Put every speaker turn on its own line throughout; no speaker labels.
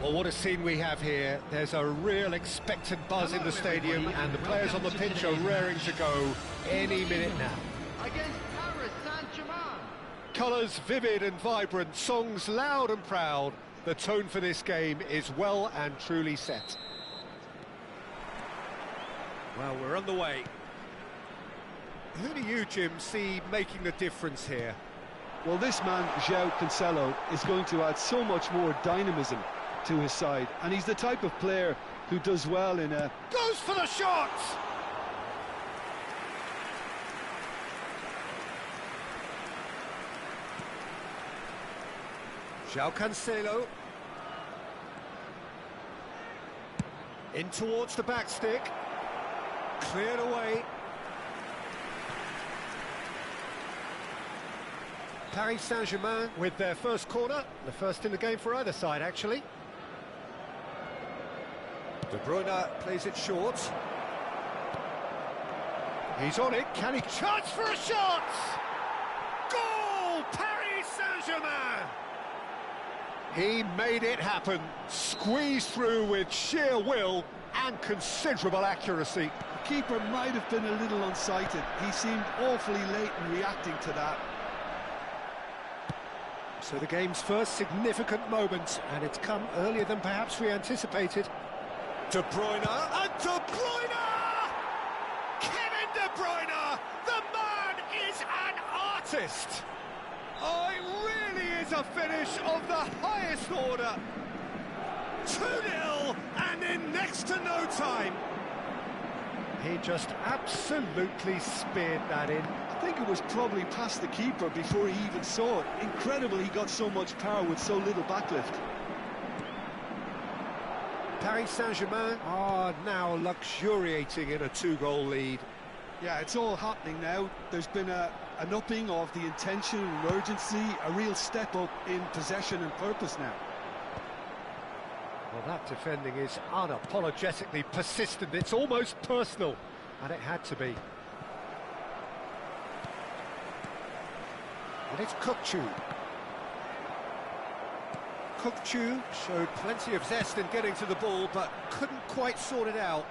Well, what a scene we have here. There's a real expectant buzz in the stadium, and the players on the pitch are raring to go any minute now.
Against Paris Saint-Germain.
Colours vivid and vibrant, songs loud and proud. The tone for this game is well and truly set. Well, we're on the way. Who do you, Jim, see making the difference here?
Well, this man, João Cancelo, is going to add so much more dynamism to his side, and he's the type of player who does well in a...
Goes for the shot! João Cancelo. In towards the back stick. Cleared away. Paris Saint-Germain with their first corner, the first in the game for either side, actually. De Bruyne plays it short. He's on it, can he? Chance for a shot! Goal! Paris Saint-Germain! He made it happen, squeezed through with sheer will and considerable accuracy.
The keeper might have been a little unsighted. He seemed awfully late in reacting to that.
So the game's first significant moment, and it's come earlier than perhaps we anticipated. De Bruyne, and De Bruyne! Kevin De Bruyne! The man is an artist! Oh, it really is a finish of the highest order! 2-0, and in next to no time. He just absolutely speared that in.
I think it was probably past the keeper before he even saw it. Incredible he got so much power with so little backlift.
Paris Saint-Germain are now luxuriating in a 2-goal lead.
Yeah, it's all happening now. There's been an upping of the intention and urgency, a real step up in possession and purpose now.
Well, that defending is unapologetically persistent. It's almost personal, and it had to be. And it's Kökçü. Kökçü showed plenty of zest in getting to the ball, but couldn't quite sort it out.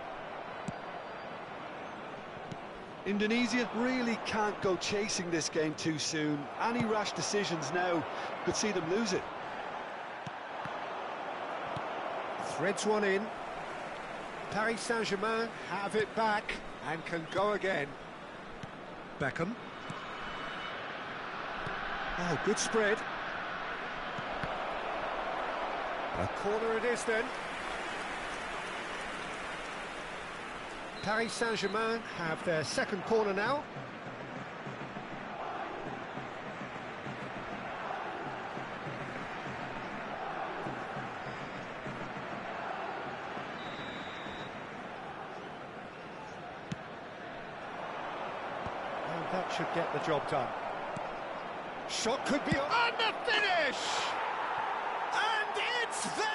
Indonesia really can't go chasing this game too soon. Any rash decisions now could see them lose it.
Threads one in. Paris Saint-Germain have it back and can go again. Beckham. Oh, good spread. A corner it is then. Paris Saint-Germain have their second corner now. And that should get the job done. Shot could be on the finish! And it's there!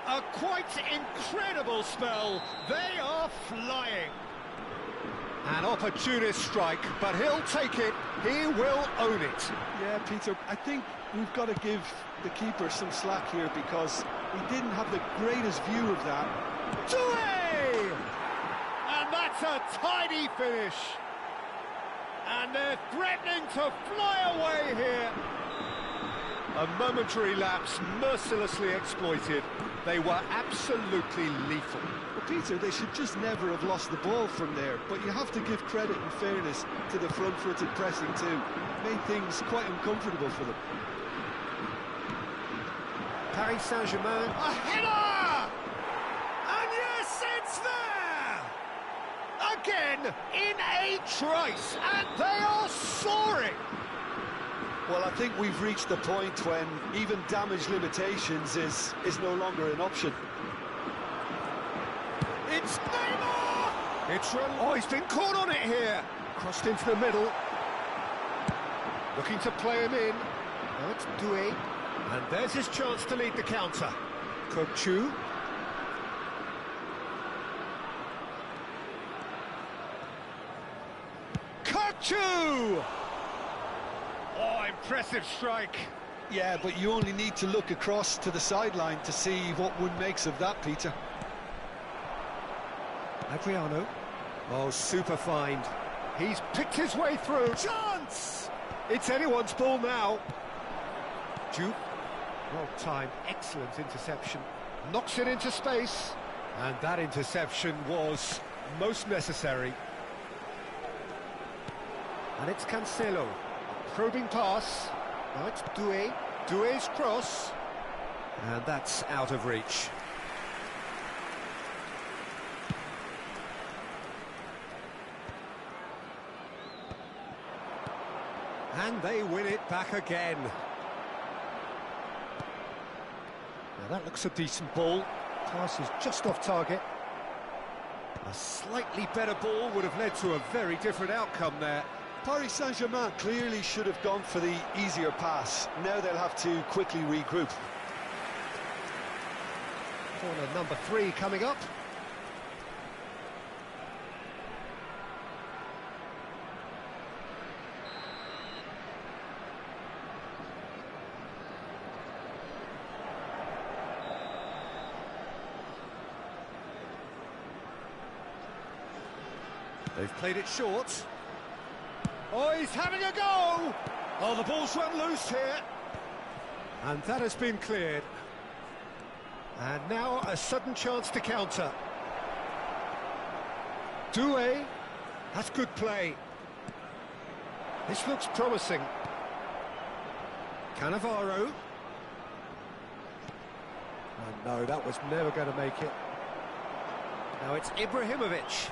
A quite incredible spell. They are flying. An opportunist strike, but he'll take it. He will own it.
Yeah, Peter, I think we've got to give the keeper some slack here because he didn't have the greatest view of that.
Doué! And that's a tidy finish. And they're threatening to fly away here. A momentary lapse mercilessly exploited. They were absolutely lethal.
Well, Peter, they should just never have lost the ball from there, but you have to give credit and fairness to the front-footed pressing too. Made things quite uncomfortable for them.
Paris Saint-Germain. A header! And yes, it's there! Again, in a trice, and they are soaring!
Well, I think we've reached the point when even damage limitations is no longer an option.
It's Neymar! It's run. Oh, he's been caught on it here. Crossed into the middle. Looking to play him in. Now it's Doué. And there's his chance to lead the counter. Kökçü. Kökçü! Oh, impressive strike.
Yeah, but you only need to look across to the sideline to see what one makes of that, Peter.
Adriano. Oh, super find. He's picked his way through. Chance! It's anyone's ball now. Juke. Well timed, excellent interception. Knocks it into space. And that interception was most necessary. And it's Cancelo. Probing pass. Now it's Doué. Doué's cross. And that's out of reach. And they win it back again. Now that looks a decent ball. Pass is just off target. A slightly better ball would have led to a very different outcome there.
Paris Saint-Germain clearly should have gone for the easier pass. Now they'll have to quickly regroup.
Corner number 3 coming up. They've played it short. Oh, he's having a go! Oh, the ball's run loose here. And that has been cleared. And now a sudden chance to counter. Doué, that's good play. This looks promising. Cannavaro. Oh no, that was never going to make it. Now it's Ibrahimovic.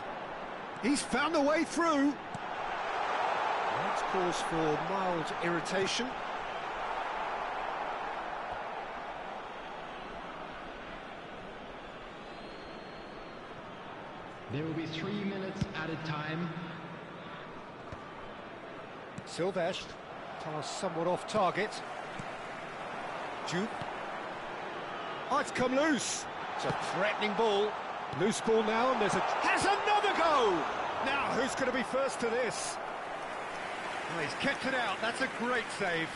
He's found a way through. That's cause for mild irritation.
There will be 3 minutes at a time.
Silvestre. Pass somewhat off target. Juke. Oh, it's come loose. It's a threatening ball. Loose ball now, and there's a... Has another go! Now, who's going to be first to this? Oh, he's kept it out. That's a great save.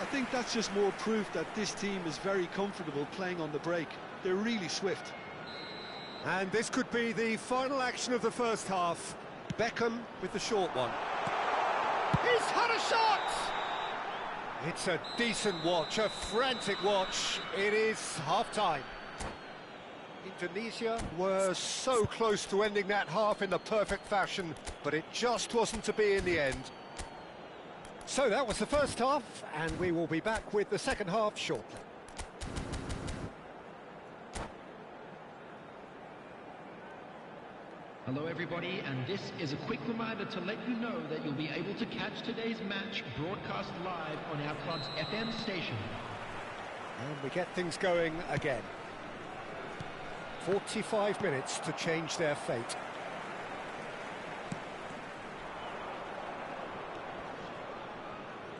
I think that's just more proof that this team is very comfortable playing on the break. They're really swift.
And this could be the final action of the first half. Beckham with the short one. He's had a shot! It's a decent watch, a frantic watch. It is half-time. Indonesia were so close to ending that half in the perfect fashion, but it just wasn't to be in the end. So that was the first half, and we will be back with the second half shortly.
Hello everybody, and this is a quick reminder to let you know that you'll be able to catch today's match broadcast live on our club's FM station.
And we get things going again. 45 minutes to change their fate.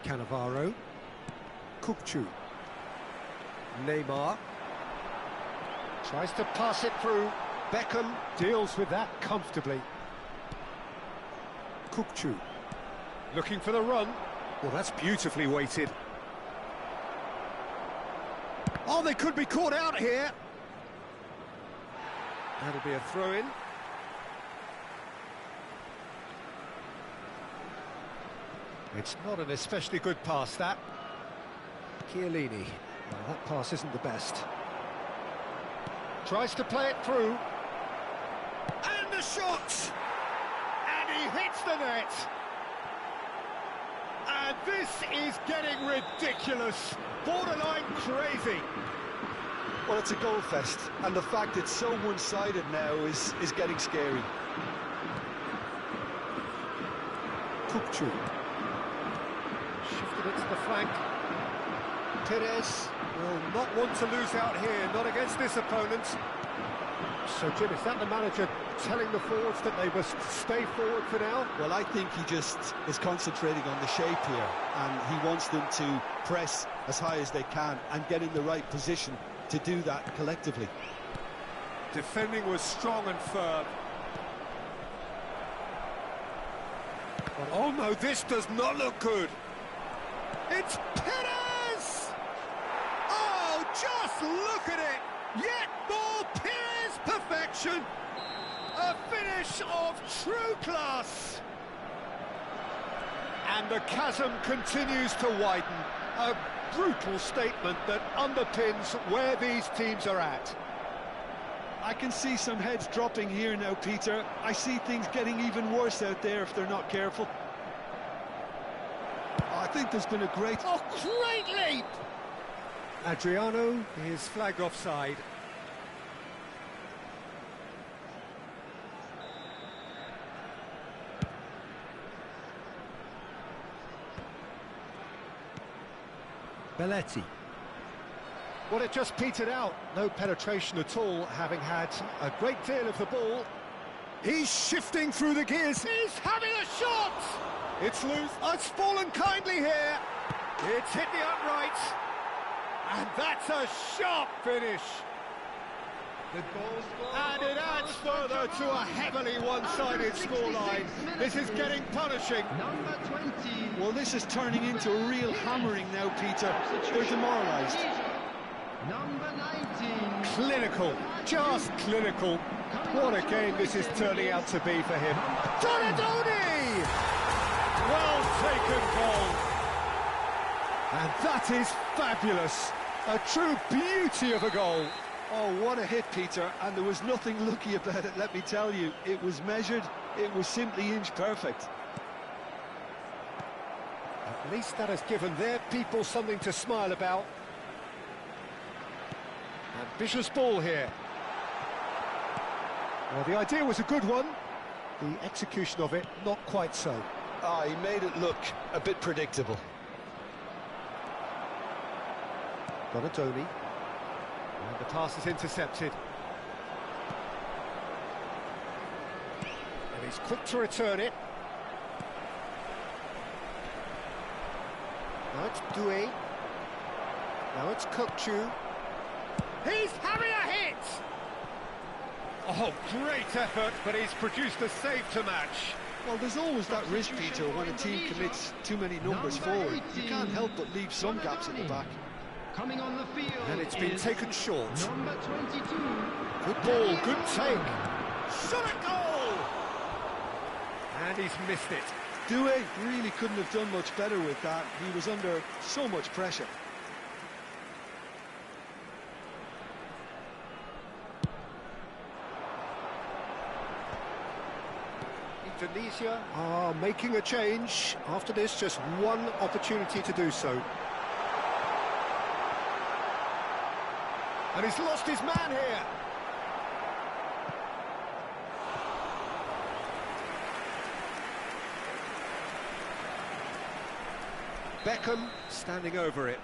Cannavaro. Kukçu. Neymar. Tries to pass it through. Beckham deals with that comfortably. Kukçu. Looking for the run. Well, that's beautifully weighted. Oh, they could be caught out here. That'll be a throw-in. It's not an especially good pass, that. Chiellini. Well, that pass isn't the best. Tries to play it through. And the shot! And he hits the net! And this is getting ridiculous. Borderline crazy.
Well, it's a goal fest, and the fact it's so one-sided now is getting scary.
Kukçu. Shifted it to the flank. Perez will not want to lose out here, not against this opponent. So, Jim, is that the manager telling the forwards that they must stay forward for now?
Well, I think he just is concentrating on the shape here, and he wants them to press as high as they can and get in the right position to do that collectively.
Defending was strong and firm. Oh no, this does not look good. It's Perez! Just look at it! Yet more Pires perfection! A finish of true class! And the chasm continues to widen. A brutal statement that underpins where these teams are at.
I can see some heads dropping here now, Peter. I see things getting even worse out there if they're not careful. I think there's been a great...
Oh, great leap! Adriano is flagged offside. Belletti. Well, it just petered out. No penetration at all, having had a great deal of the ball. He's shifting through the gears. He's having a shot! It's loose. Oh, it's fallen kindly here. It's hit the uprights. And that's a sharp finish. And it adds further to a heavily one-sided scoreline. This is getting punishing.
Number 20.
Well, this is turning into a real hammering now, Peter. They're demoralised.
Number 19.
Clinical, just clinical. What a game this is turning out to be for him. Donadoni! Well taken goal. And that is fabulous. A true beauty of a goal.
Oh, what a hit, Peter, and there was nothing lucky about it, let me tell you. It was measured, it was simply inch perfect.
At least that has given their people something to smile about. Ambitious ball here. Well, the idea was a good one. The execution of it, not quite so.
Ah, he made it look a bit predictable.
Donadoni. And the pass is intercepted. And he's quick to return it. Now it's Doué. Now it's Kokchu. He's having a hit! Oh, great effort, but he's produced a save to match.
Well, there's always that risk, Peter, when a team commits too many numbers forward. You can't help but leave some gaps at the back.
Coming on the field.
And it's been taken short.
Number 22.
Good ball, good take. Shot a goal! And he's missed it.
Doué really couldn't have done much better with that. He was under so much pressure.
Indonesia are making a change. After this, just one opportunity to do so. And he's lost his man here. Beckham standing over it.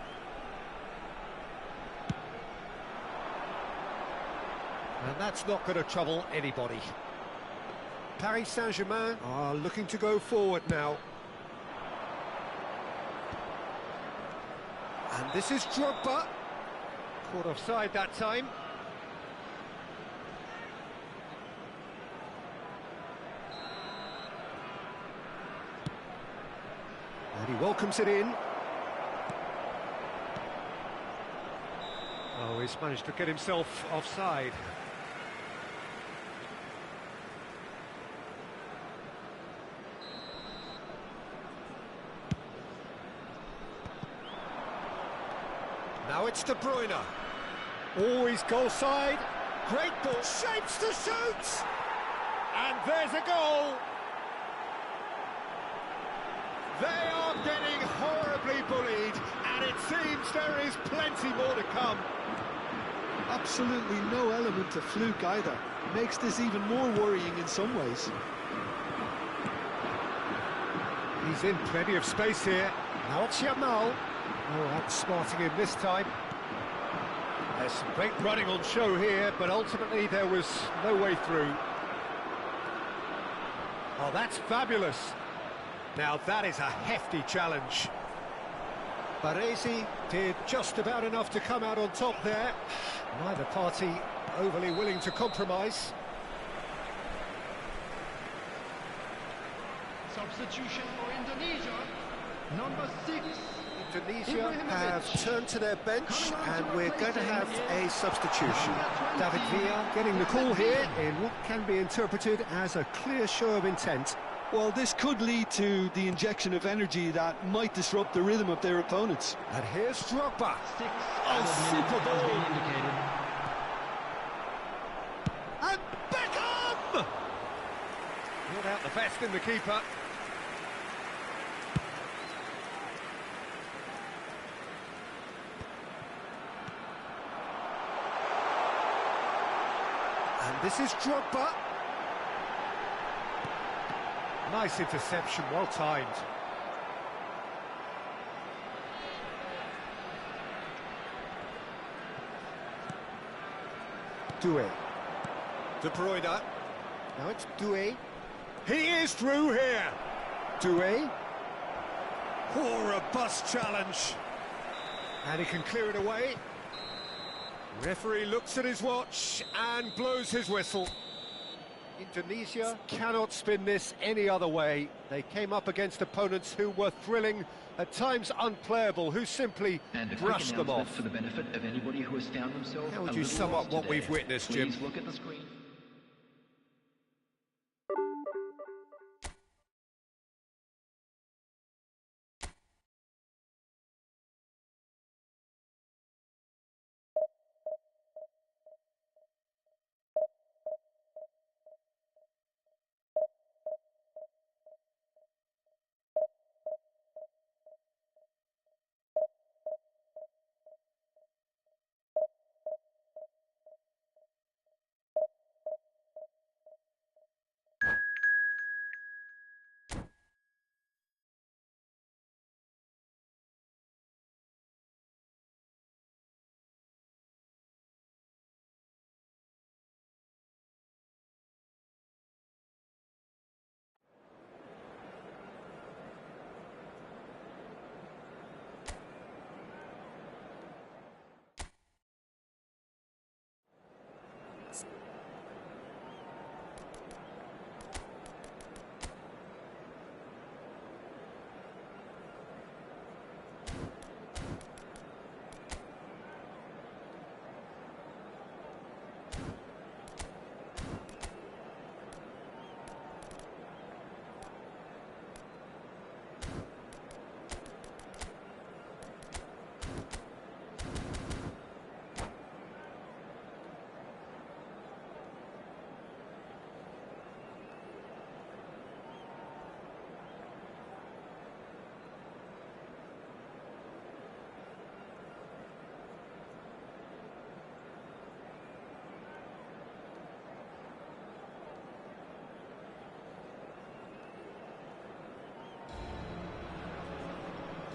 And that's not going to trouble anybody. Paris Saint-Germain are looking to go forward now. And this is Drogba. Caught offside that time. And he welcomes it in. Oh, he's managed to get himself offside. Now it's De Bruyne. Always goal side. Great ball. Shapes to shoot. And there's a goal. They are getting horribly bullied, and it seems there is plenty more to come.
Absolutely no element of fluke either. Makes this even more worrying in some ways.
He's in plenty of space here. Now it's Yamal. Oh, that's smarting him this time. There's some great running on show here, but ultimately there was no way through. Oh, that's fabulous. Now that is a hefty challenge. Baresi did just about enough to come out on top there. Neither party overly willing to compromise.
Substitution for Indonesia. Number 6.
Indonesia have turned to their bench, and we're going to have a substitution. David Villa getting the call here in what can be interpreted as a clear show of intent.
Well, this could lead to the injection of energy that might disrupt the rhythm of their opponents.
And here's Drogba.
Super ball.
And Beckham! Not out the best in the keeper. And this is Drogba. Nice interception, well timed. Doué. De Bruyne. Now it's Doué. He is through here. Doué. Oh, robust challenge. And he can clear it away. Referee looks at his watch and blows his whistle. Indonesia cannot spin this any other way. They came up against opponents who were thrilling, at times unplayable, who simply brushed them off.
For the benefit of anybody who has found themselves.
How would you sum up what we've witnessed, Jim?
Please look at the screen.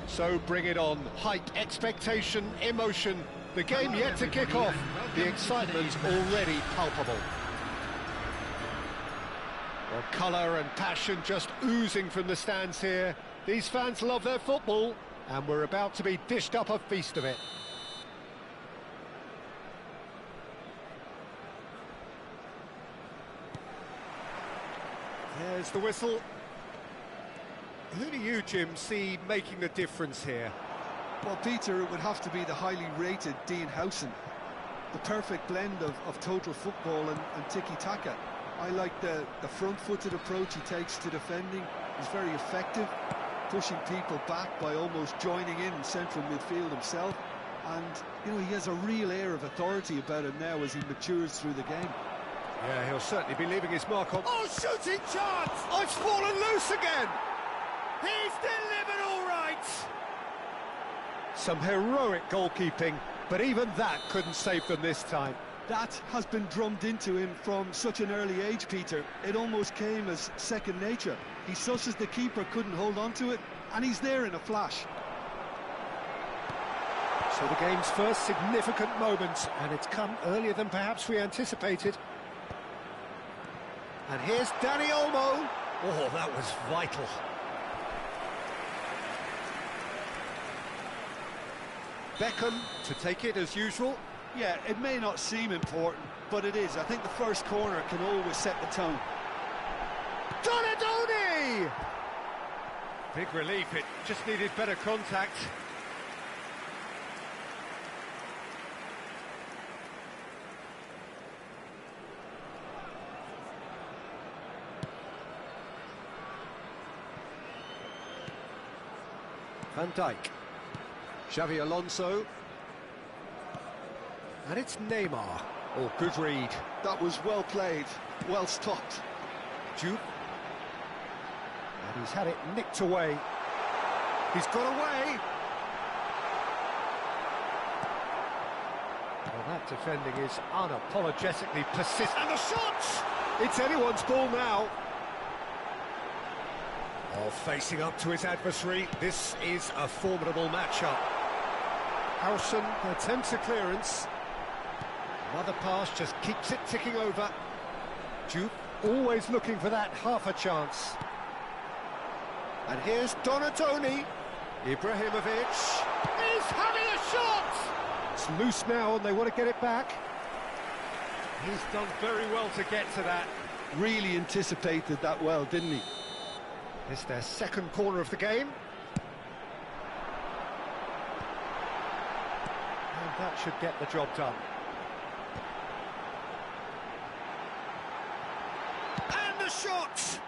So bring it on. Hype, expectation, emotion. The game yet to kick off. The excitement's already palpable. Well, colour and passion just oozing from the stands here. These fans love their football, and we're about to be dished up a feast of it. There's the whistle. Who do you, Jim, see making the difference here?
Well, Peter, it would have to be the highly rated Dean Howson. The perfect blend of total football and tiki-taka. I like the front-footed approach he takes to defending. He's very effective, pushing people back by almost joining in central midfield himself. And, you know, he has a real air of authority about him now as he matures through the game.
Yeah, he'll certainly be leaving his mark on... Oh, shooting chance! Oh, it's fallen loose again! He's delivered all right! Some heroic goalkeeping, but even that couldn't save them this time.
That has been drummed into him from such an early age, Peter. It almost came as second nature. He susses the keeper couldn't hold on to it, and he's there in a flash.
So the game's first significant moment, and it's come earlier than perhaps we anticipated. And here's Dani Olmo. Oh, that was vital. Beckham to take it as usual.
Yeah, it may not seem important, but it is. I think the first corner can always set the tone.
Donadoni! Big relief, it just needed better contact. Van Dijk. Xavi Alonso. And it's Neymar. Oh, good read.
That was well played, well stopped.
Jude. And he's had it nicked away. He's got away. Well, that defending is unapologetically persistent. And the shot! It's anyone's ball now. Oh, facing up to his adversary. This is a formidable matchup. Howson attempts a clearance. Another pass just keeps it ticking over. Jude always looking for that half a chance. And here's Donatoni. Ibrahimovic is having a shot! It's loose now and they want to get it back. He's done very well to get to that.
Really anticipated that well, didn't he?
It's their second corner of the game. And that should get the job done. And the shot!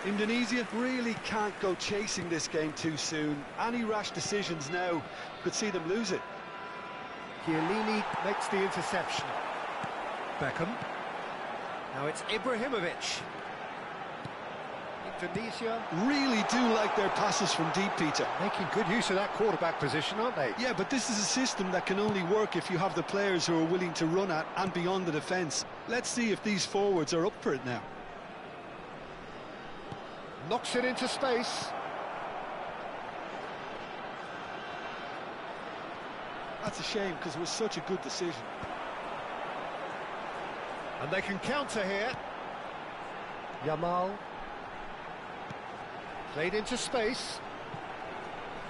Indonesia really can't go chasing this game too soon. Any rash decisions now could see them lose it.
Chiellini makes the interception. Beckham. Now it's Ibrahimovic. Indonesia
really do like their passes from deep, Peter.
making good use of that quarterback position, aren't they?
Yeah, but this is a system that can only work if you have the players who are willing to run at and beyond the defence. Let's see if these forwards are up for it now.
Knocks it into space.
That's a shame because it was such a good decision.
And they can counter here. Yamal. Played into space.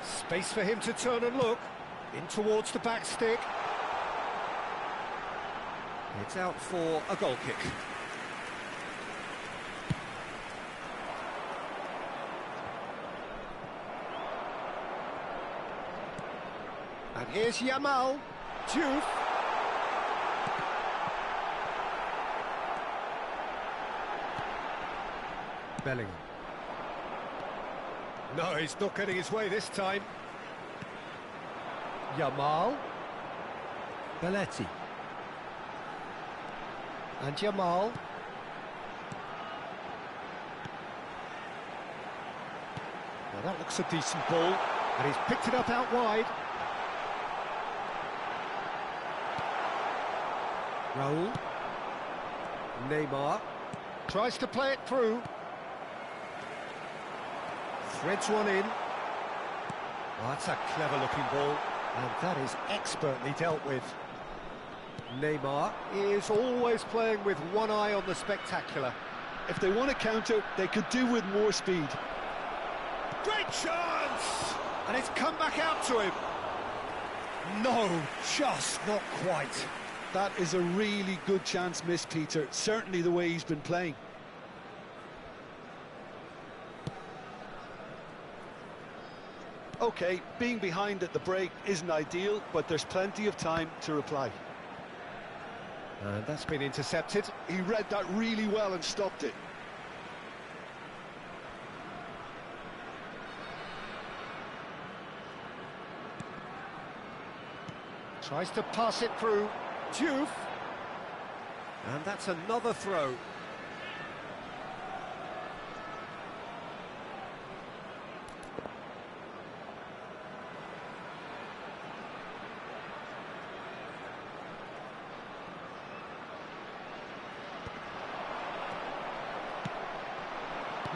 Space for him to turn and look. In towards the back stick. It's out for a goal kick. And here's Yamal. Juve. Bellingham. No, he's not getting his way this time. Yamal. Belletti. And Yamal. Well, that looks a decent ball. And he's picked it up out wide. Raul. Neymar. Tries to play it through. Threads one in. Oh, that's a clever-looking ball. And that is expertly dealt with. Neymar is always playing with one eye on the spectacular.
If they want to counter, they could do with more speed.
Great chance! And it's come back out to him. No, just not quite.
That is a really good chance missed, Peter. Certainly the way he's been playing. OK, being behind at the break isn't ideal, but there's plenty of time to reply.
And that's been intercepted.
He read that really well and stopped it.
Tries to pass it through. Juve. And that's another throw.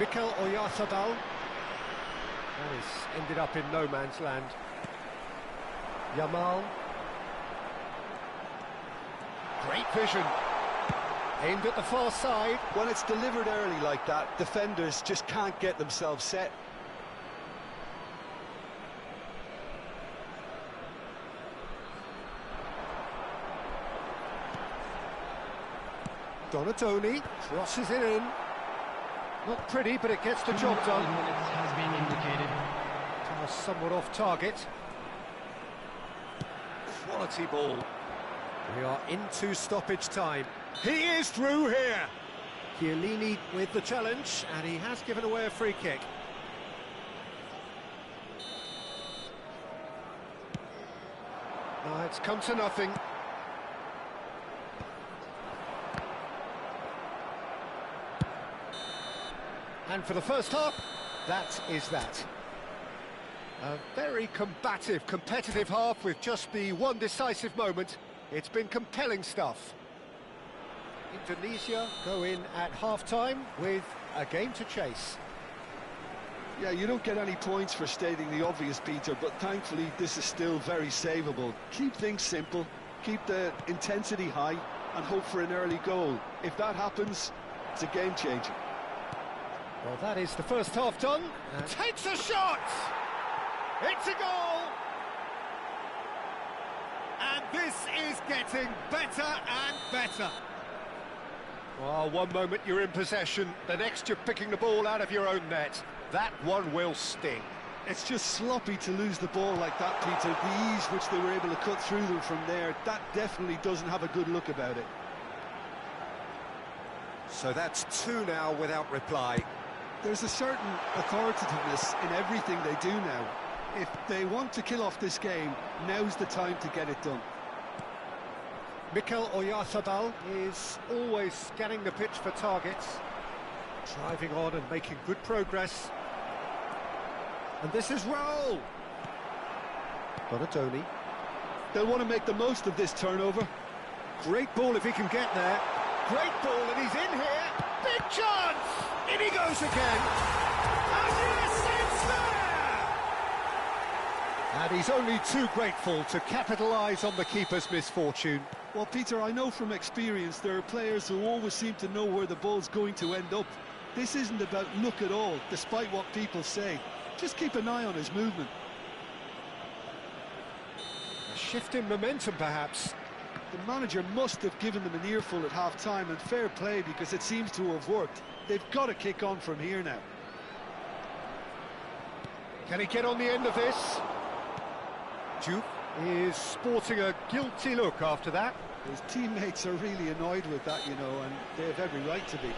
Mikel Oyarzabal. That has ended up in no man's land. Yamal. Great vision. Aimed at the far side.
When it's delivered early like that, defenders just can't get themselves set.
Donatoni crosses it in. Not pretty, but it gets the job done.
Minutes has been indicated.
Pass somewhat off target. Quality ball. We are into stoppage time. He is through here. Chiellini with the challenge, and he has given away a free kick. It's come to nothing. And for the first half, that is that. A very combative, competitive half with just the one decisive moment. It's been compelling stuff. Indonesia go in at half-time with a game to chase.
Yeah, you don't get any points for stating the obvious, Peter, but thankfully this is still very savable. Keep things simple, keep the intensity high, and hope for an early goal. If that happens, it's a game changer.
Well, that is the first half done. Takes a shot! It's a goal! And this is getting better and better. Well, one moment you're in possession, the next you're picking the ball out of your own net. That one will sting.
It's just sloppy to lose the ball like that, Peter. The ease which they were able to cut through them from there, that definitely doesn't have a good look about it.
So that's two now without reply.
There's a certain authoritativeness in everything they do now. If they want to kill off this game, now's the time to get it done.
Mikel Oyarzabal is always scanning the pitch for targets, driving on and making good progress. And this is Raul. Donatoni.
They'll want to make the most of this turnover.
Great ball if he can get there. Great ball, and he's in here. Big chance! In he goes again. And yes, it's there! And he's only too grateful to capitalise on the keeper's misfortune.
Well, Peter, I know from experience there are players who always seem to know where the ball's going to end up. This isn't about luck at all, despite what people say. Just keep an eye on his movement.
A shift in momentum, perhaps.
The manager must have given them an earful at half-time, and fair play because it seems to have worked. They've got to kick on from here now.
Can he get on the end of this? Duke is sporting a guilty look after that.
His teammates are really annoyed with that, you know, and they have every right to be.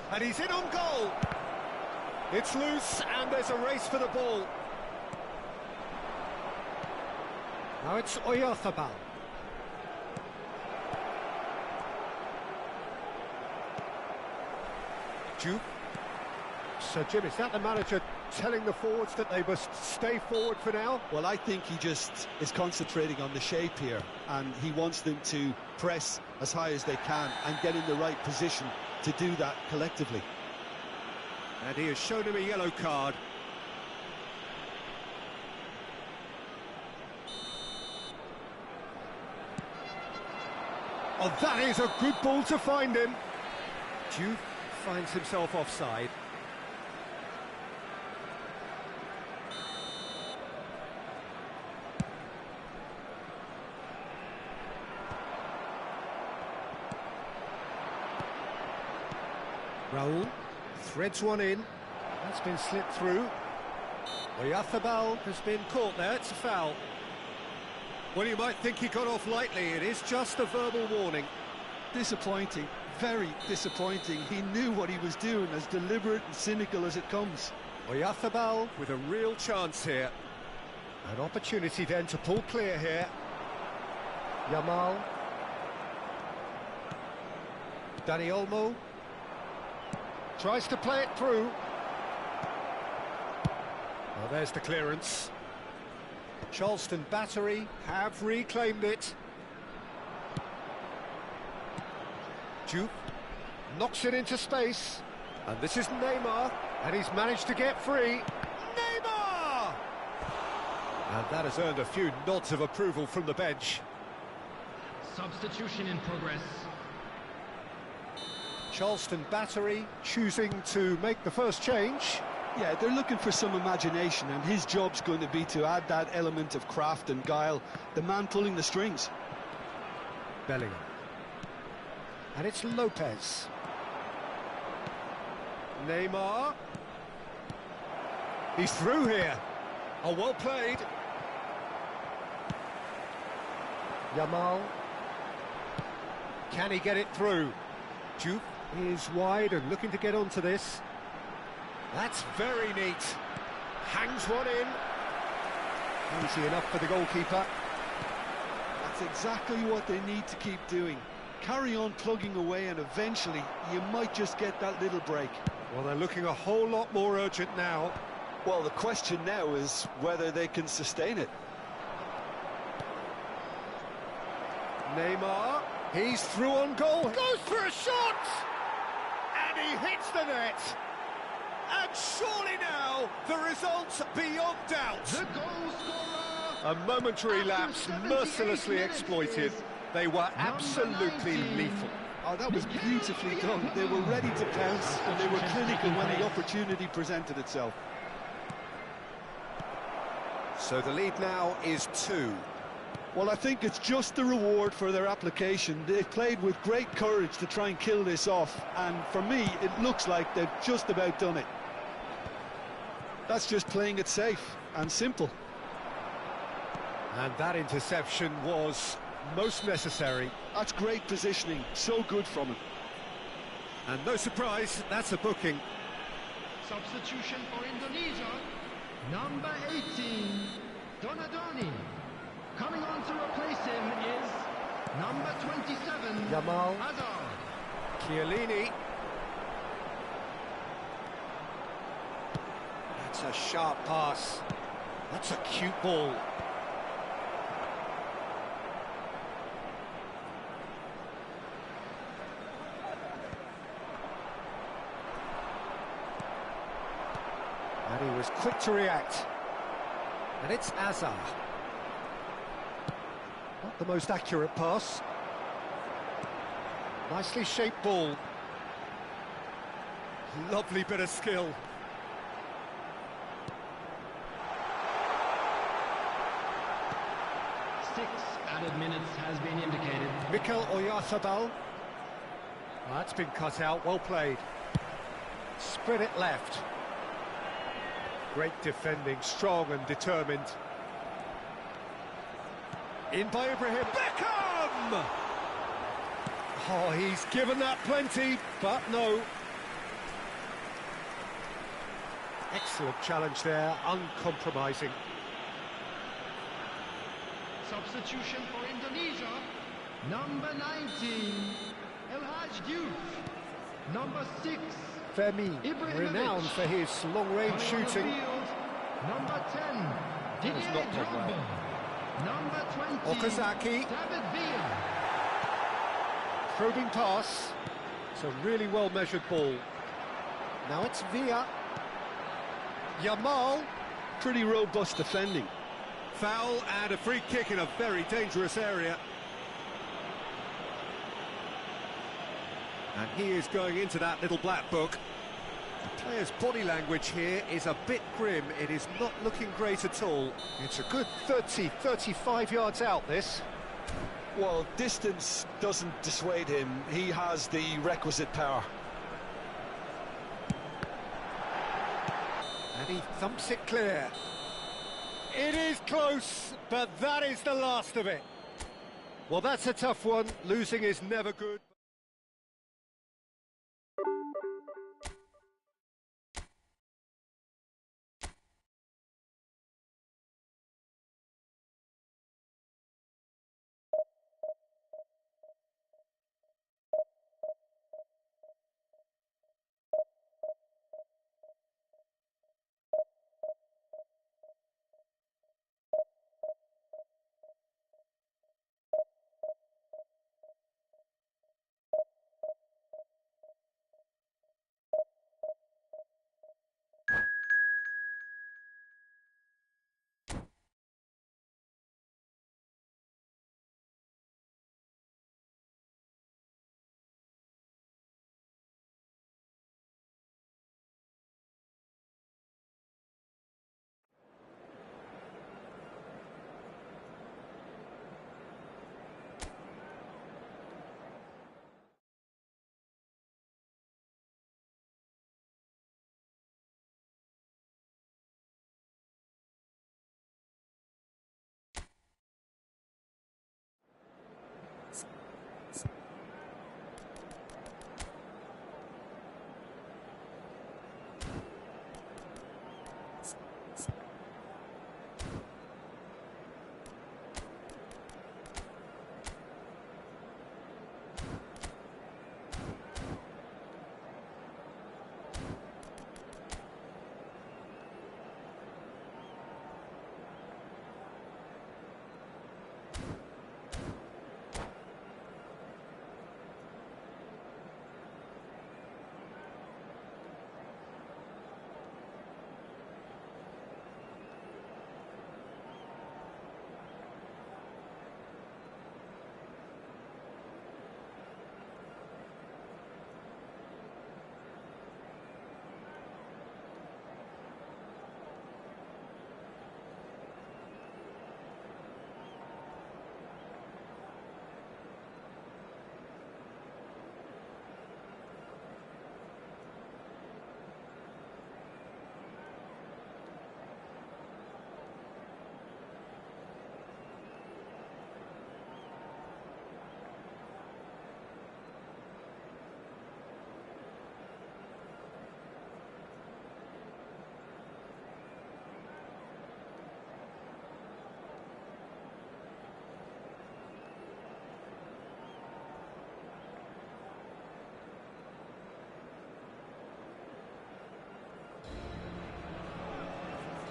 And he's in on goal. It's loose, and there's a race for the ball. Now it's Oyarzabal. Duke. So, Jim, is that the manager telling the forwards that they must stay forward for now?
Well, I think he just is concentrating on the shape here, and he wants them to press as high as they can and get in the right position to do that collectively.
And he has shown him a yellow card. Oh, that is a good ball to find him. Duke finds himself offside. Raul threads one in. That's been slipped through. Oyarzabal has been caught there. It's a foul. Well, you might think he got off lightly. It is just a verbal warning.
Disappointing, very disappointing. He knew what he was doing, as deliberate and cynical as it comes.
Oyarzabal with a real chance here. An opportunity then to pull clear here. Yamal. Dani Olmo. Tries to play it through. Well, there's the clearance. Charleston Battery have reclaimed it. Duke knocks it into space. And this is Neymar. And he's managed to get free. Neymar! And that has earned a few nods of approval from the bench.
Substitution in progress.
Charleston Battery choosing to make the first change.
Yeah, they're looking for some imagination, and his job's going to be to add that element of craft and guile, the man pulling the strings.
Bellingham. And it's Lopez. Neymar. He's through here. Oh, well played. Yamal. Can he get it through? Juve is wide and looking to get onto this. That's very neat. Hangs one in. Easy enough for the goalkeeper.
That's exactly what they need to keep doing. Carry on plugging away and eventually you might just get that little break.
Well, they're looking a whole lot more urgent now.
Well, the question now is whether they can sustain it.
Neymar, he's through on goal. Goes for a shot! And he hits the net. And surely now, the result's beyond doubt.
The goal scorer!
A momentary lapse mercilessly exploited. They were absolutely lethal.
Oh, that was beautifully done. They were ready to pounce and they were clinical when the opportunity presented itself.
So the lead now is 2.
Well, I think it's just the reward for their application. They've played with great courage to try and kill this off, and for me, it looks like they've just about done it. That's just playing it safe and simple.
And that interception was most necessary.
That's great positioning, so good from him.
And no surprise, that's a booking.
Substitution for Indonesia, number 18, Donadoni. Coming on to replace him is number 27,
Yamal.
Hazard.
Chiellini. That's a sharp pass. That's a cute ball. And he was quick to react. And it's Hazard. Not the most accurate pass. Nicely shaped ball. Lovely bit of skill.
Six added minutes has been indicated.
Mikel Oyarzabal. That's been cut out, well played. Spread it left. Great defending, strong and determined. In by Ibrahim. Beckham! Oh, he's given that plenty, but no. Excellent challenge there, uncompromising.
Substitution for Indonesia, number 19, El Hadj Diouf. Number 6,
Femi,
Ibrahimovic.
renowned for his long-range
Coming on the
shooting.
field, number 10,
has
Didier
not gone well.
Drogba. Number 20,
Okazaki.
David Villa.
Probing pass. It's a really well-measured ball. Now it's Villa. Yamal.
Pretty robust defending.
Foul and a free kick in a very dangerous area. And he is going into that little black book. The player's body language here is a bit grim. It is not looking great at all. It's a good 30, 35 yards out, this.
Well, distance doesn't dissuade him. He has the requisite power.
And he thumps it clear. It is close, but that is the last of it. Well, that's a tough one. Losing is never good.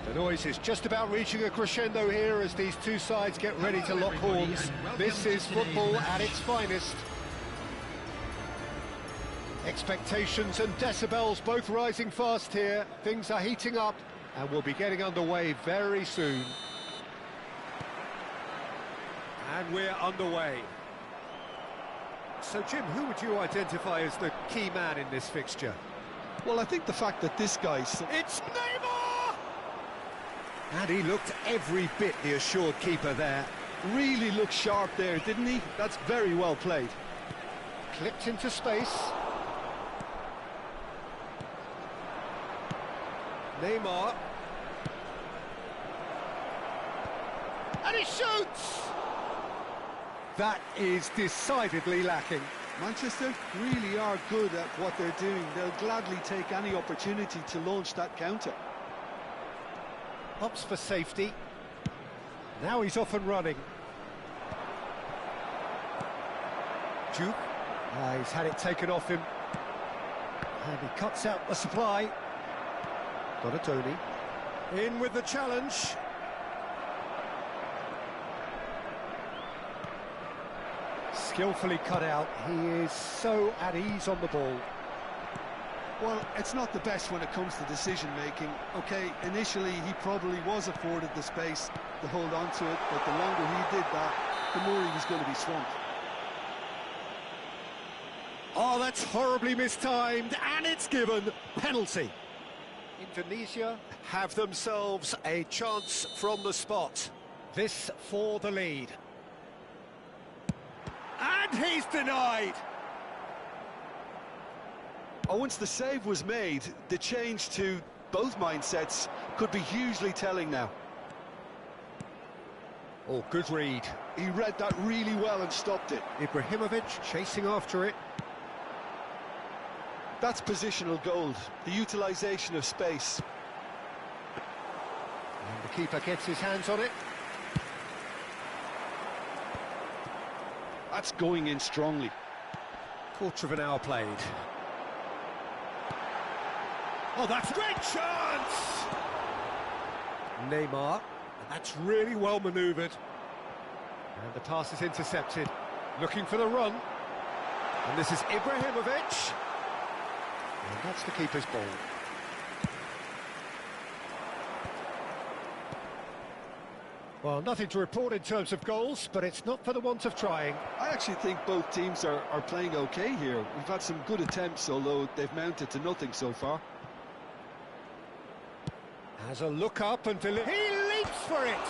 The noise is just about reaching a crescendo here as these two sides get ready to lock horns. This is football at its finest. Expectations and decibels both rising fast here. Things are heating up and we'll be getting underway very soon. And we're underway. So, Jim, who would you identify as the key man in this fixture?
Well, I think the fact that this guy's...
It's Neymar! And he looked every bit the assured keeper there.
Really looked sharp there, didn't he? That's very well played.
Clipped into space. Neymar. And he shoots! That is decidedly lacking.
Manchester really are good at what they're doing. They'll gladly take any opportunity to launch that counter.
Opts for safety. Now he's off and running. Duke. He's had it taken off him. And he cuts out the supply. Got a Tony. In with the challenge. Skillfully cut out. He is so at ease on the ball.
Well, it's not the best when it comes to decision-making. OK, initially he probably was afforded the space to hold on to it, but the longer he did that, the more he was going to be swamped.
Oh, that's horribly mistimed, and it's given. Penalty. Indonesia have themselves a chance from the spot. This for the lead. And he's denied.
Oh, once the save was made, the change to both mindsets could be hugely telling now.
Oh, good read.
He read that really well and stopped it.
Ibrahimovic chasing after it.
That's positional gold, the utilisation of space.
And the keeper gets his hands on it.
That's going in strongly.
Quarter of an hour played. Oh, that's a great chance! Neymar, and that's really well manoeuvred. And the pass is intercepted. Looking for the run. And this is Ibrahimovic. And that's the keeper's ball. Well, nothing to report in terms of goals, but it's not for the want of trying.
I actually think both teams are playing okay here. We've had some good attempts, although they've mounted to nothing so far.
Has a look up and he leaps for it!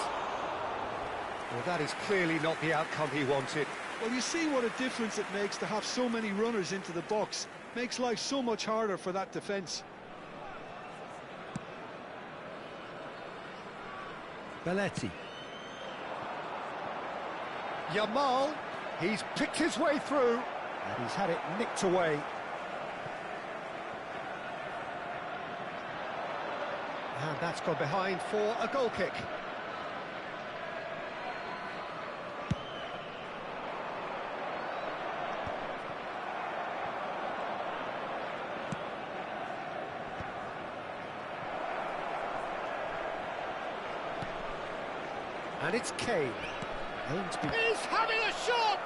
Well, that is clearly not the outcome he wanted.
Well, you see what a difference it makes to have so many runners into the box. Makes life so much harder for that defence.
Belletti. Yamal, he's picked his way through, and he's had it nicked away. And that's gone behind for a goal kick. And it's Kane. He's having a shot!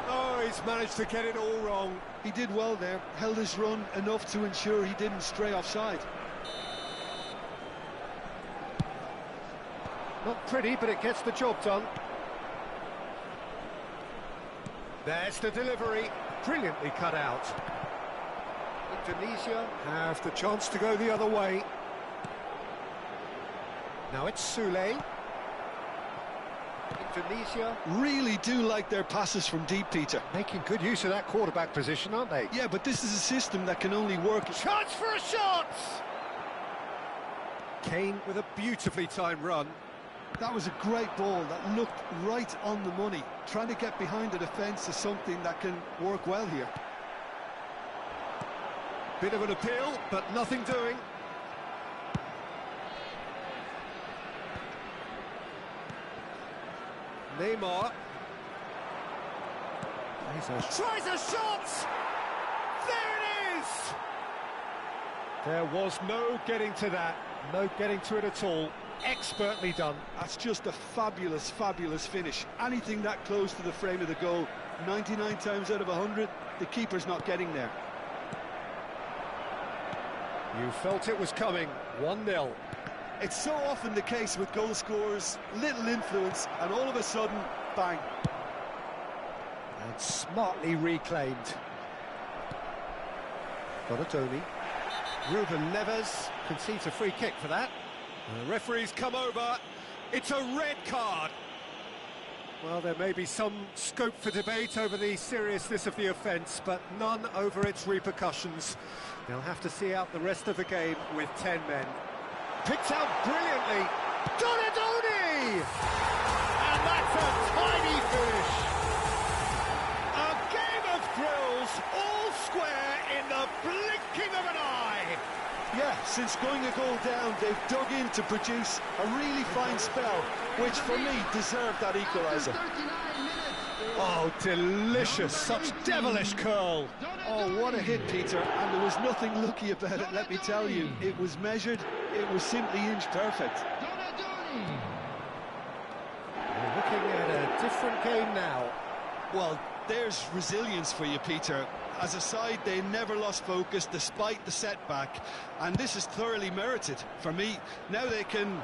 Oh, he's managed to get it all wrong.
He did well there, held his run enough to ensure he didn't stray offside.
Not pretty, but it gets the job done. There's the delivery, brilliantly cut out. Indonesia have the chance to go the other way. Now it's Sule. Indonesia
really do like their passes from deep, Peter.
Making good use of that quarterback position, aren't they?
Yeah, but this is a system that can only work...
Chance for a shot! Kane with a beautifully timed run.
That was a great ball that looked right on the money. Trying to get behind the defence is something that can work well here.
Bit of an appeal, but nothing doing. Neymar. Tries a shot! There it is! There was no getting to that. No getting to it at all. Expertly done.
That's just a fabulous, fabulous finish. Anything that close to the frame of the goal, 99 times out of 100, the keeper's not getting there.
You felt it was coming. 1-0.
It's so often the case with goal scorers, little influence, and all of a sudden, bang.
And smartly reclaimed. Donatoni. Ruben Neves concedes a free kick for that. And the referee's come over. It's a red card. Well, there may be some scope for debate over the seriousness of the offence, but none over its repercussions. They'll have to see out the rest of the game with 10 men. Picked out brilliantly. Donatoni! And that's a tiny finish. A game of thrills, all square in the blinking of an eye.
Yeah, since going a goal down, they've dug in to produce a really fine spell, which for me deserved that equaliser.
Oh, delicious, such devilish curl.
Oh, what a hit, Peter, and there was nothing lucky about it, let me tell you. It was measured, it was simply inch perfect.
We're looking at a different game now.
Well, there's resilience for you, Peter. As a side, they never lost focus despite the setback, and this is thoroughly merited. For me, now they can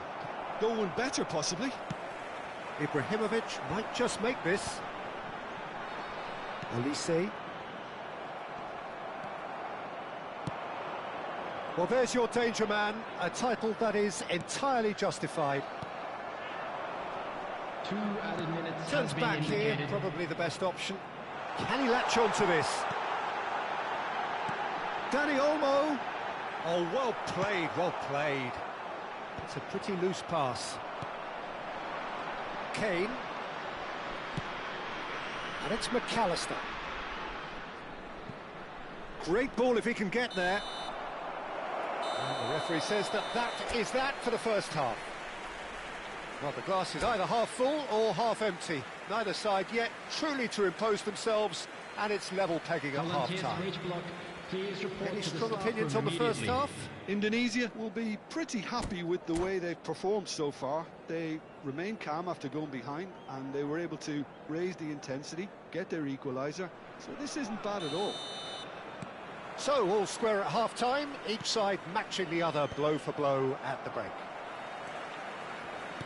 go one better, possibly.
Ibrahimovic might just make this. Olise. Well, there's your danger man, a title that is entirely justified.
2 added minutes.
Turns back here, probably the best option. Can he latch on to this? Danny Olmo. Oh, well played, well played. It's a pretty loose pass. Kane. And it's McAllister. Great ball if he can get there. And the referee says that is that for the first half. Well, the glass is either half full or half empty. Neither side yet truly to impose themselves, and it's level pegging at half-time. Any strong opinions on the first half?
Indonesia will be pretty happy with the way they've performed so far. They remain calm after going behind, and they were able to raise the intensity, get their equaliser, so this isn't bad at all.
So, all square at half-time, each side matching the other blow for blow at the break.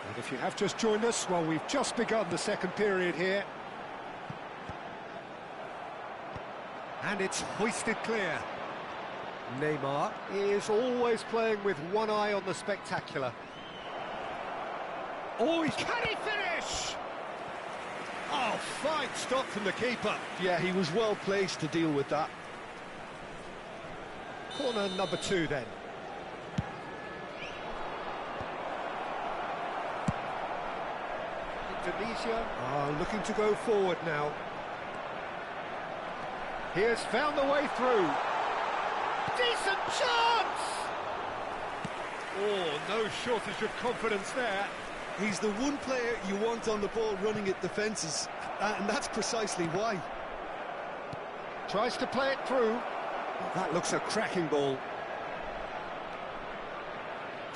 And if you have just joined us, well, we've just begun the second period here. And it's hoisted clear. Neymar is always playing with one eye on the spectacular. Oh, can he finish? Oh, fine stop from the keeper.
Yeah, he was well placed to deal with that.
Corner number 2 then. Indonesia are looking to go forward now. He has found the way through. Decent chance! Oh, no shortage of confidence there.
He's the one player you want on the ball running at defences, and that's precisely why.
Tries to play it through. Oh, that looks a cracking ball.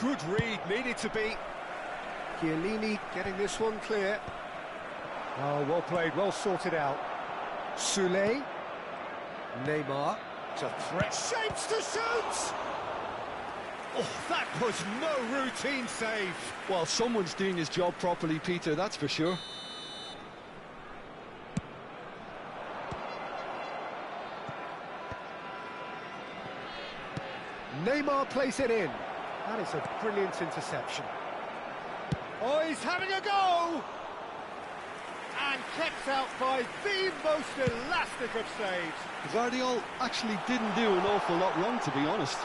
Good read, needed to be. Chiellini getting this one clear. Oh, well played, well sorted out. Soulé. Neymar. It's a threat. Shapes to shoot! Oh, that was no routine save.
Well, someone's doing his job properly, Peter, that's for sure.
Neymar plays it in. That is a brilliant interception. Oh, he's having a go! And kept out by the most elastic of saves.
Guardiola actually didn't do an awful lot wrong, to be honest.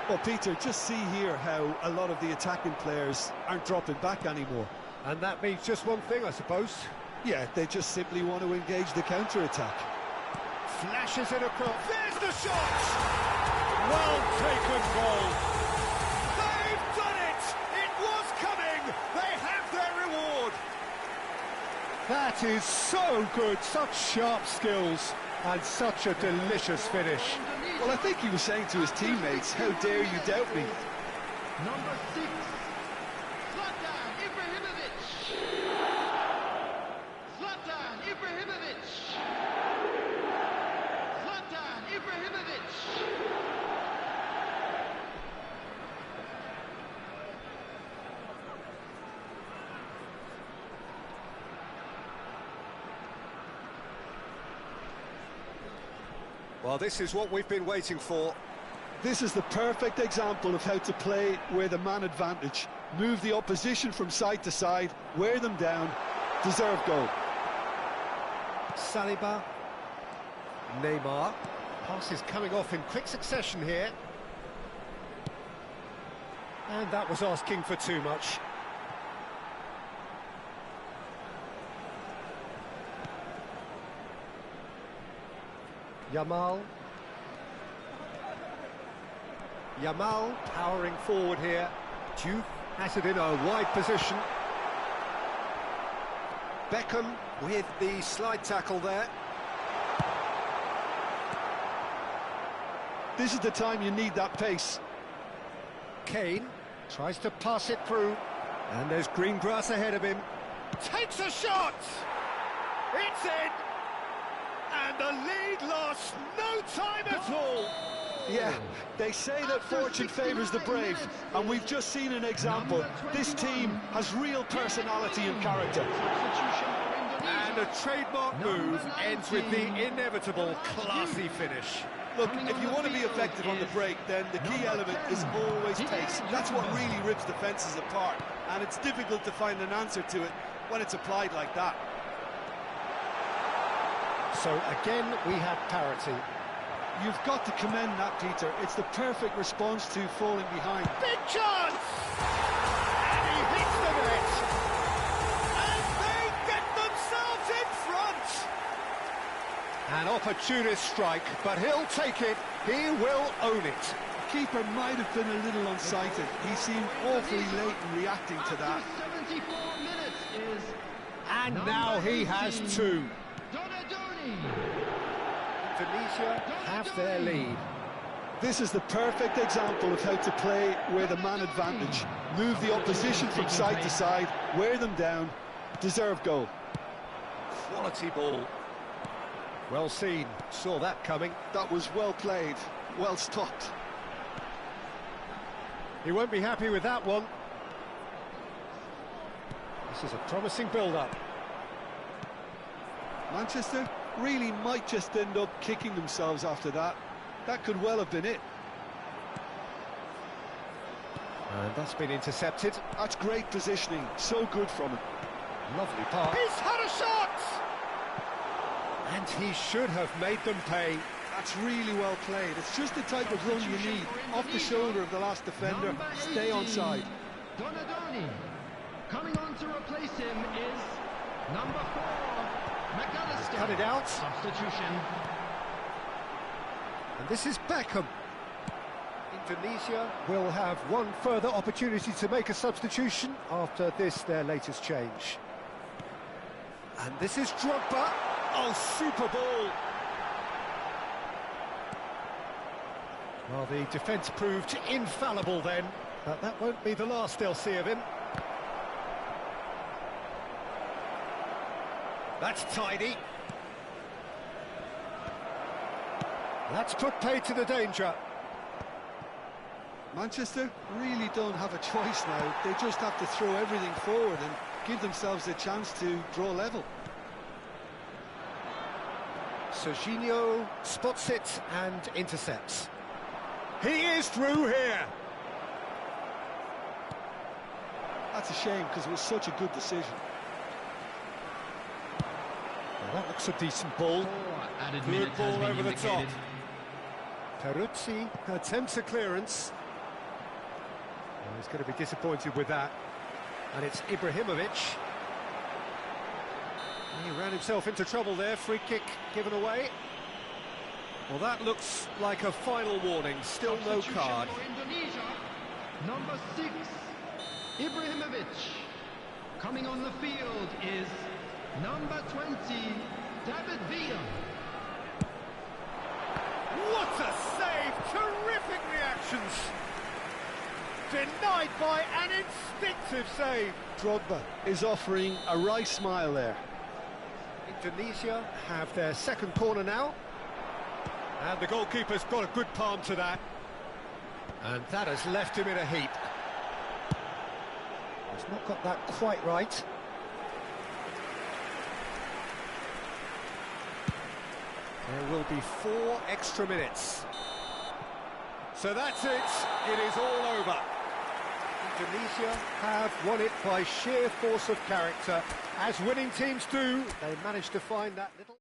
Well, Peter, just see here how a lot of the attacking players aren't dropping back anymore.
And that means just one thing, I suppose.
Yeah, they just simply want to engage the counter-attack.
Flashes it across. There's the shot! Well taken goal. They've done it! It was coming! They have their reward! That is so good, such sharp skills, and such a delicious finish.
Well, I think he was saying to his teammates, how dare you doubt me?
Number 6, Zlatan Ibrahimovic. Zlatan Ibrahimovic. Zlatan Ibrahimovic.
Well, this is what we've been waiting for.
This is the perfect example of how to play with a man advantage. Move the opposition from side to side, wear them down, deserve goal.
Saliba. Neymar. Pass is coming off in quick succession here. And that was asking for too much. Yamal powering forward here. Duke has it in a wide position. Beckham with the slide tackle there.
This is the time you need that pace.
Kane tries to pass it through. And there's green grass ahead of him. Takes a shot! It's in! And the lead lost no time at all.
Yeah, they say that fortune favours the brave, and we've just seen an example. This team has real personality and character.
And a trademark move ends with the inevitable classy finish.
Look, if you want to be effective on the break, then the key element is always pace. That's what really rips defences apart, and it's difficult to find an answer to it when it's applied like that.
So again, we have parity.
You've got to commend that, Peter. It's the perfect response to falling behind.
Big chance! And he hits the net! And they get themselves in front! An opportunist strike, but he'll take it. He will own it.
Keeper might have been a little unsighted. He seemed awfully late in reacting to that.
74 minutes is...
And now he has two. Tunisia have their lead.
This is the perfect example of how to play with a man advantage. Move the opposition from side to side, wear them down, deserve goal.
Quality ball. Well seen, saw that coming.
That was well played, well stopped.
He won't be happy with that one. This is a promising build-up.
Manchester really might just end up kicking themselves after that. That could well have been it.
And that's been intercepted.
That's great positioning, so good from him.
Lovely pass. He's had a shot! And he should have made them pay.
That's really well played. It's just the type of run you need. Off the shoulder of the last defender, stay onside.
Donadoni. Coming on to replace him is number 4. McAllister.
Cut it out.
Substitution.
And this is Beckham. Indonesia will have one further opportunity to make a substitution after this, their latest change. And this is Drogba. Oh, super ball. Well, the defence proved infallible then, but that won't be the last they'll see of him. That's tidy. That's put paid to the danger.
Manchester really don't have a choice now. They just have to throw everything forward and give themselves a chance to draw level.
Serginho spots it and intercepts. He is through here.
That's a shame because it was such a good decision.
Well, that looks a decent ball. Good ball over the top. Peruzzi attempts a clearance. Well, he's going to be disappointed with that. And it's Ibrahimovic. He ran himself into trouble there. Free kick given away. Well, that looks like a final warning. Still no card.
Number 6, Ibrahimovic. Coming on the field is number 20, David Villa.
What a save! save! Terrific reactions! Denied by an instinctive save.
Drogba is offering a wry smile there.
Indonesia have their second corner now. And the goalkeeper's got a good palm to that. And that has left him in a heap. He's not got that quite right. There will be 4 extra minutes. So that's it. It is all over. Indonesia have won it by sheer force of character. As winning teams do, they managed to find that little...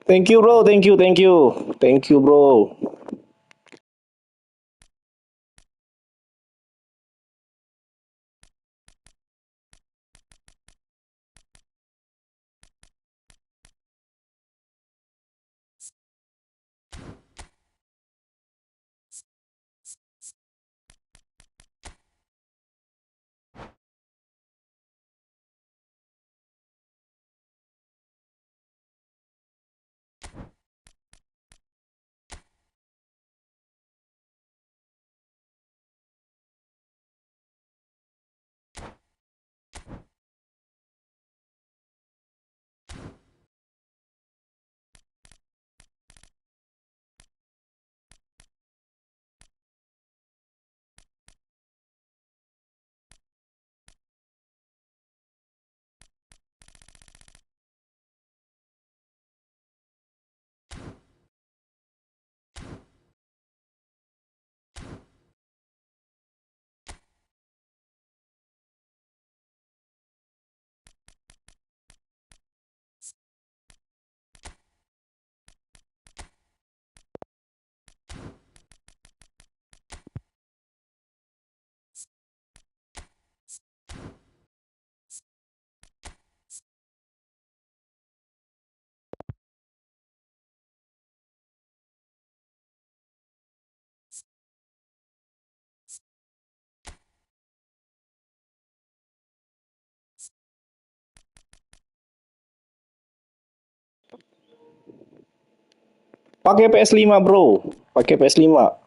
Thank you, bro. Thank you. Thank you. Thank you, bro. Pakai PS5, bro. Pakai PS5.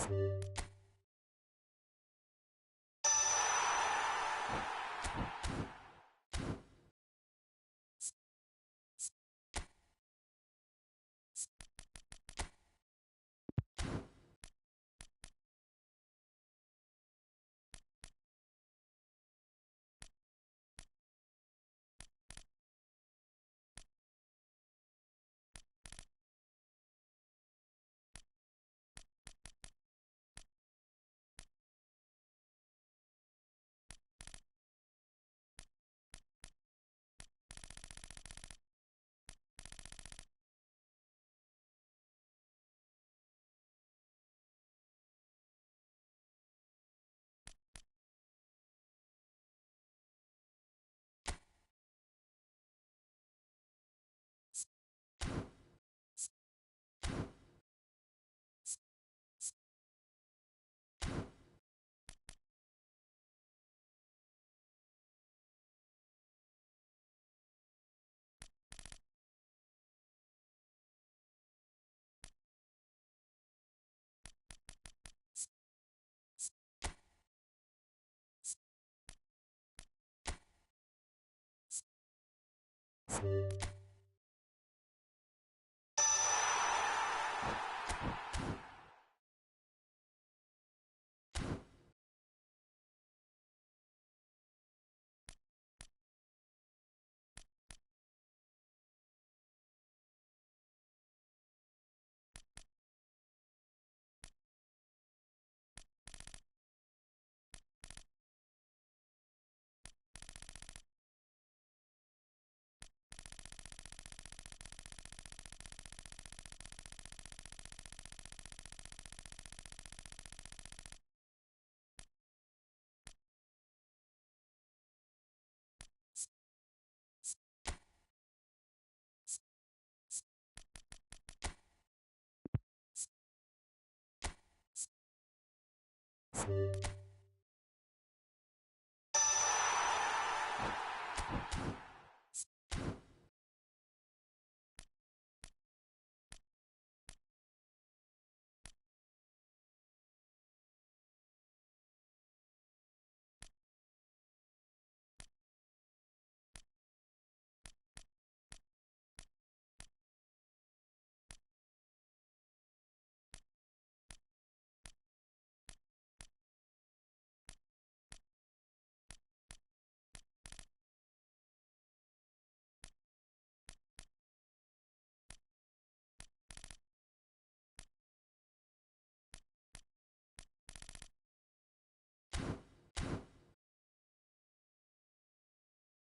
You